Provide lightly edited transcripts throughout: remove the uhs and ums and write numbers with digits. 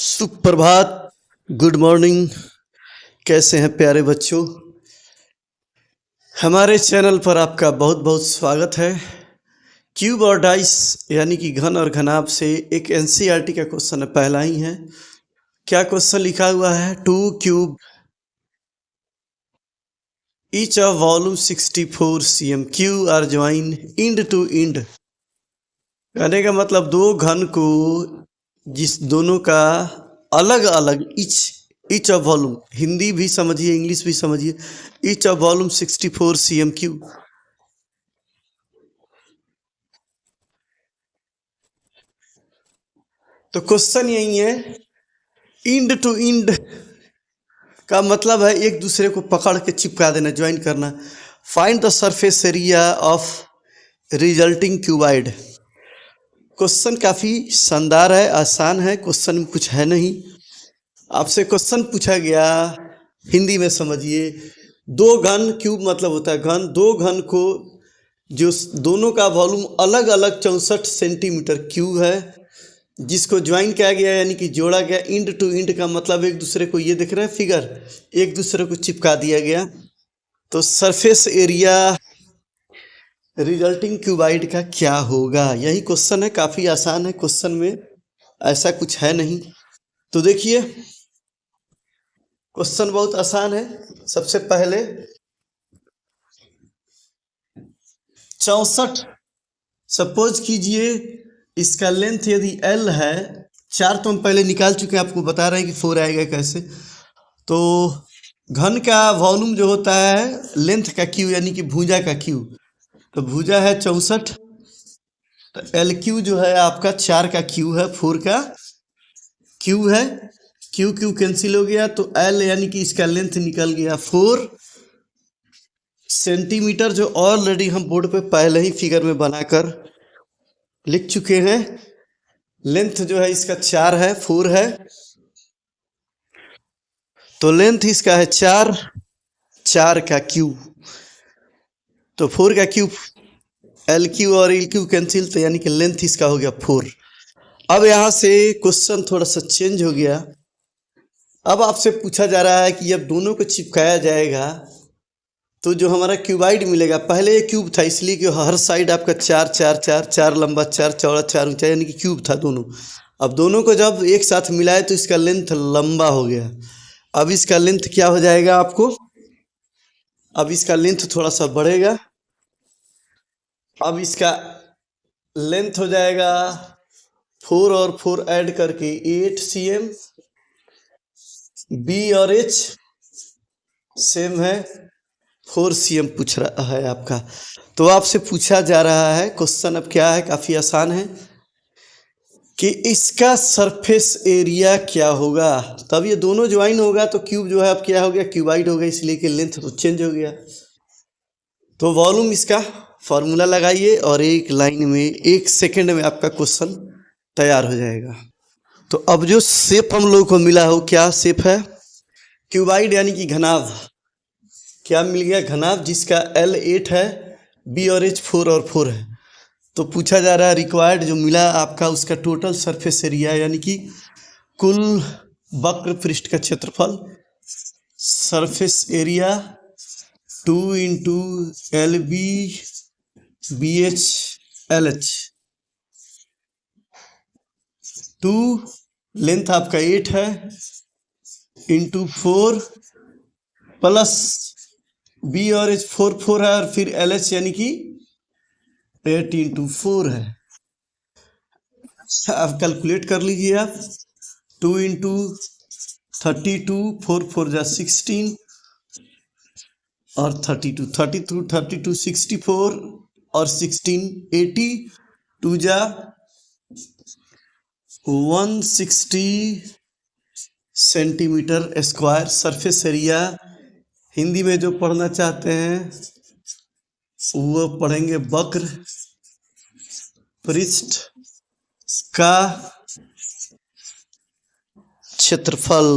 सुप्रभात। Good morning. कैसे हैं प्यारे बच्चों? हमारे चैनल पर आपका बहुत बहुत स्वागत है। क्यूब और डाइस यानी कि घन और घनाभ से एक एनसीईआरटी का क्वेश्चन है, पहला ही है। क्या क्वेश्चन लिखा हुआ है? 2 cube each of volume 64 cm cube are join end to end. कहने का मतलब दो घन को जिस दोनों का अलग अलग ईच ऑफ वॉल्यूम, हिंदी भी समझिए इंग्लिश भी समझिए, each of volume 64 cm Q. तो क्वेश्चन यही है, इंड टू इंड का मतलब है एक दूसरे को पकड़ के चिपका देना, ज्वाइन करना। Find the surface area of resulting cuboid. Question काफ़ी शानदार है, आसान है, क्वेश्चन में कुछ है नहीं। आपसे क्वेश्चन पूछा गया, हिंदी में समझिए। दो घन, क्यूब मतलब होता है घन, दो घन को जो दोनों का वॉल्यूम अलग अलग 64 सेंटीमीटर क्यूब है, जिसको ज्वाइन किया गया यानी कि जोड़ा गया। इंड टू इंड का मतलब एक दूसरे को, ये दिख रहा है फिगर, एक दूसरे को चिपका दिया गया। तो सरफेस एरिया रिजल्टिंग क्यूबाइड का क्या होगा, यही क्वेश्चन है। काफ़ी आसान है, क्वेश्चन में ऐसा कुछ है नहीं। तो देखिए क्वेश्चन बहुत आसान है। सबसे पहले 64, सपोज कीजिए इसका लेंथ यदि L है, 4 तो हम पहले निकाल चुके हैं, आपको बता रहे हैं कि 4 आएगा कैसे। तो घन का वॉल्यूम जो होता है लेंथ का क्यू यानी कि भुजा का क्यू, तो भुजा है 64, तो एल क्यू जो है आपका 4 का क्यू है, 4 का क्यू है। क्यू क्यू कैंसिल हो गया, तो एल यानी कि इसका लेंथ निकल गया 4 सेंटीमीटर, जो ऑलरेडी हम बोर्ड पे पहले ही फिगर में बनाकर लिख चुके हैं। लेंथ जो है इसका 4 है, 4 है, तो लेंथ इसका है 4, 4 का क्यू, तो 4 का क्यू, एल क्यू और एल क्यू कैंसिल, तो यानी कि लेंथ इसका हो गया 4। अब यहाँ से क्वेश्चन थोड़ा सा चेंज हो गया। अब आपसे पूछा जा रहा है कि जब दोनों को चिपकाया जाएगा तो जो हमारा क्यूबाइड मिलेगा, पहले ये क्यूब था इसलिए कि हर साइड आपका 4 4 4 4 लंबा, 4 चौड़ा, 4 ऊंचा, यानी कि क्यूब था दोनों। अब दोनों को जब एक साथ मिलाए तो इसका लेंथ लंबा हो गया। अब इसका लेंथ क्या हो जाएगा आपको, अब इसका लेंथ थोड़ा सा बढ़ेगा। अब इसका लेंथ हो जाएगा 4 और 4 ऐड करके 8 cm। बी और एच सेम है, 4 cm पूछ रहा है आपका। तो आपसे पूछा जा रहा है क्वेश्चन, अब क्या है, काफ़ी आसान है, कि इसका सरफेस एरिया क्या होगा। तब ये दोनों ज्वाइन होगा तो क्यूब जो है अब क्या हो गया, क्यूबाइड हो गया, इसलिए कि लेंथ तो चेंज हो गया। तो वॉल्यूम इसका फॉर्मूला लगाइए और एक लाइन में 1 सेकेंड में आपका क्वेश्चन तैयार हो जाएगा। तो अब जो शेप हम लोग को मिला हो, क्या शेप है, क्यूबाइड यानी कि घनाभ। क्या मिल गया, घनाभ, जिसका L 8 है, B और H 4 और 4 है। तो पूछा जा रहा है रिक्वायर्ड जो मिला आपका उसका टोटल सरफेस एरिया यानी कि कुल वक्र पृष्ठ का क्षेत्रफल, surface area 2 into LB BH LH। 2 length आपका 8 है इंटू 4 प्लस बी और एच 4 4 है, और फिर एल एच यानी कि 8 इंटू 4 है। आप कैलकुलेट कर लीजिए आप, 2 इंटू 32, 4 4 जा 16 और 32 32 32 64 और 16 80, 2 जा 160 centimetre square surface area. Hindi में जो पढ़ना चाहते हैं वो पढ़ेंगे वक्र पृष्ठ का क्षेत्रफल,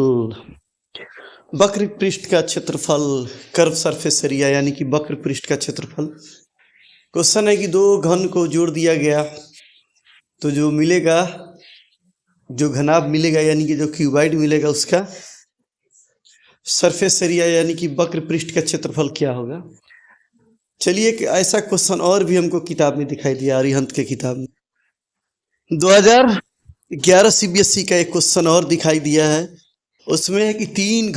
वक्र पृष्ठ का क्षेत्रफल, कर्व सरफेस एरिया यानी कि वक्र पृष्ठ का क्षेत्रफल। क्वेश्चन है कि दो घन को जोड़ दिया गया तो जो मिलेगा जो घनाभ मिलेगा यानी कि जो क्यूबाइड मिलेगा उसका सरफेस एरिया यानी कि वक्र पृष्ठ का क्षेत्रफल क्या होगा। चलिए एक ऐसा क्वेश्चन और भी हमको किताब में दिखाई दिया, अरिहंत के किताब में 2011 सीबीएसई का एक क्वेश्चन और दिखाई दिया है। उसमें है कि तीन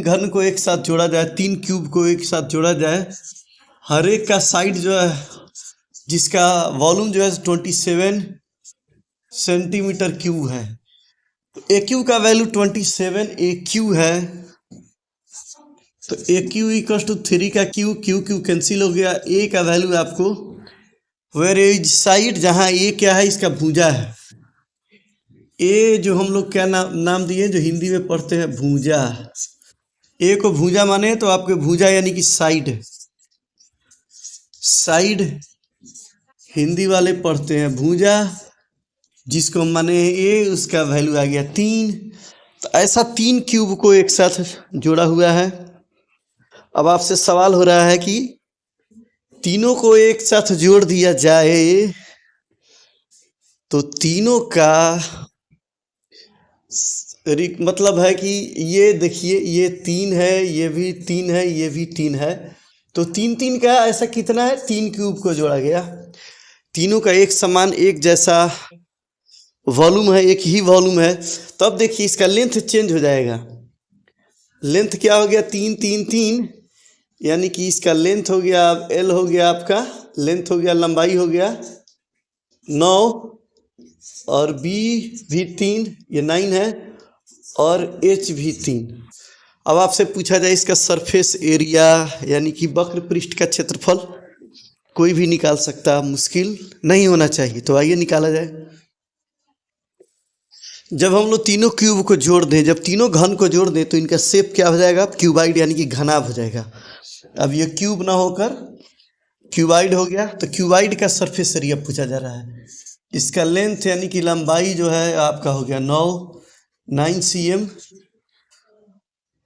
घन को एक साथ जोड़ा जाए, तीन क्यूब को एक साथ जोड़ा जाए, हर एक का साइड जो है जिसका वॉल्यूम जो है 27 सेंटीमीटर क्यूब है। तो ए क्यू का वैल्यू 27 ए क्यू है, तो ए क्यू इक्वल टू 3 का क्यू क्यू कैंसिल हो गया। ए का वैल्यू आपको वेयर इज साइड, जहाँ ए क्या है इसका भुजा है। ए जो हम लोग क्या नाम दिए जो हिंदी में पढ़ते हैं भुजा, ए को भुजा माने तो आपके भुजा यानी कि साइड हिंदी वाले पढ़ते हैं भुजा, जिसको माने ए, उसका वैल्यू आ गया 3। तो ऐसा 3 क्यूब को एक साथ जोड़ा हुआ है। अब आपसे सवाल हो रहा है कि तीनों को एक साथ जोड़ दिया जाए तो तीनों का मतलब है कि ये देखिए ये 3 है, ये भी 3 है, ये भी 3 है, तो 3 का ऐसा कितना है, 3 क्यूब को जोड़ा गया। तीनों का एक समान एक जैसा वॉल्यूम है, एक ही वॉल्यूम है। तो अब देखिए इसका लेंथ चेंज हो जाएगा। लेंथ क्या हो गया 3 3 3, यानी कि इसका लेंथ हो गया एल हो गया आपका, लेंथ हो गया लंबाई हो गया 9, और बी भी 3 ये 9 है, और एच भी 3। अब आपसे पूछा जाए इसका सरफेस एरिया यानी कि वक्र पृष्ठ का क्षेत्रफल, कोई भी निकाल सकता, मुश्किल नहीं होना चाहिए। तो आइए निकाला जाए। जब हम लोग तीनों क्यूब को जोड़ दें, जब तीनों घन को जोड़ दें तो इनका शेप क्या हो जाएगा, क्यूबाइड यानी कि घनाभ हो जाएगा। अब ये क्यूब ना होकर क्यूबाइड हो गया, तो क्यूबाइड का सरफेस एरिया पूछा जा रहा है। इसका लेंथ यानी कि लंबाई जो है आपका हो गया 9 cm,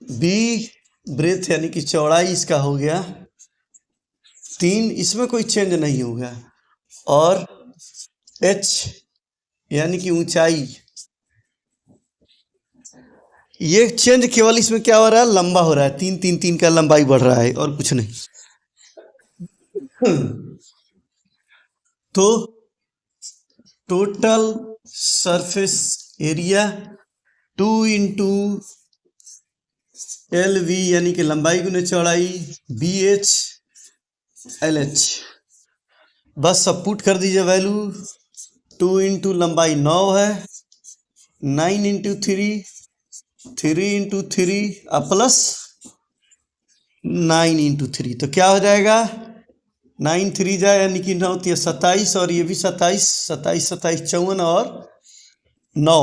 बी ब्रेथ यानी कि चौड़ाई इसका हो गया 3, इसमें कोई चेंज नहीं होगा, और एच यानी कि ऊंचाई, ये चेंज केवल इसमें क्या हो रहा है, लंबा हो रहा है, 3 3 3 का लंबाई बढ़ रहा है और कुछ नहीं। तो total surface area 2 into L V यानी कि लंबाई गुने चौड़ाई बी एच एल एच, बस सब पुट कर दीजिए वैल्यू। 2 इंटू लंबाई 9 है, 9 इंटू 3 इंटू 3 प्लस 9 इंटू 3, तो क्या हो जाएगा 9 3 जाए यानी कि 9 27, और ये भी 27 27 27 54 और 9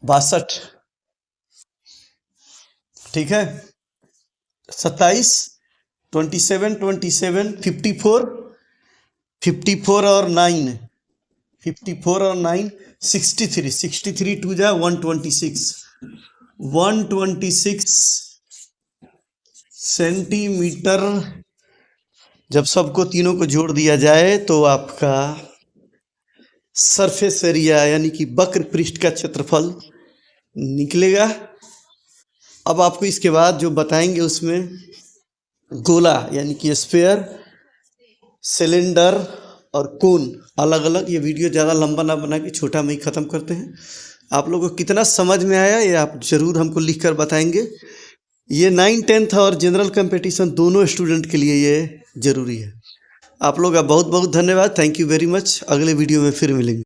62, ठीक है। 27 27 27 54 और 9 54 और 9 63 2 जा 126 सेंटीमीटर। जब सबको तीनों को जोड़ दिया जाए तो आपका सरफेस एरिया यानी कि वक्र पृष्ठ का क्षेत्रफल निकलेगा। अब आपको इसके बाद जो बताएंगे उसमें गोला यानी कि स्फीयर, सिलेंडर और कोन अलग अलग, ये वीडियो ज़्यादा लंबा ना बना के छोटा में ही ख़त्म करते हैं। आप लोगों को कितना समझ में आया ये आप ज़रूर हमको लिख कर बताएंगे। ये 9th 10th और जनरल कंपटीशन दोनों स्टूडेंट के लिए ये ज़रूरी है। आप लोग का बहुत बहुत धन्यवाद, थैंक यू वेरी मच। अगले वीडियो में फिर मिलेंगे।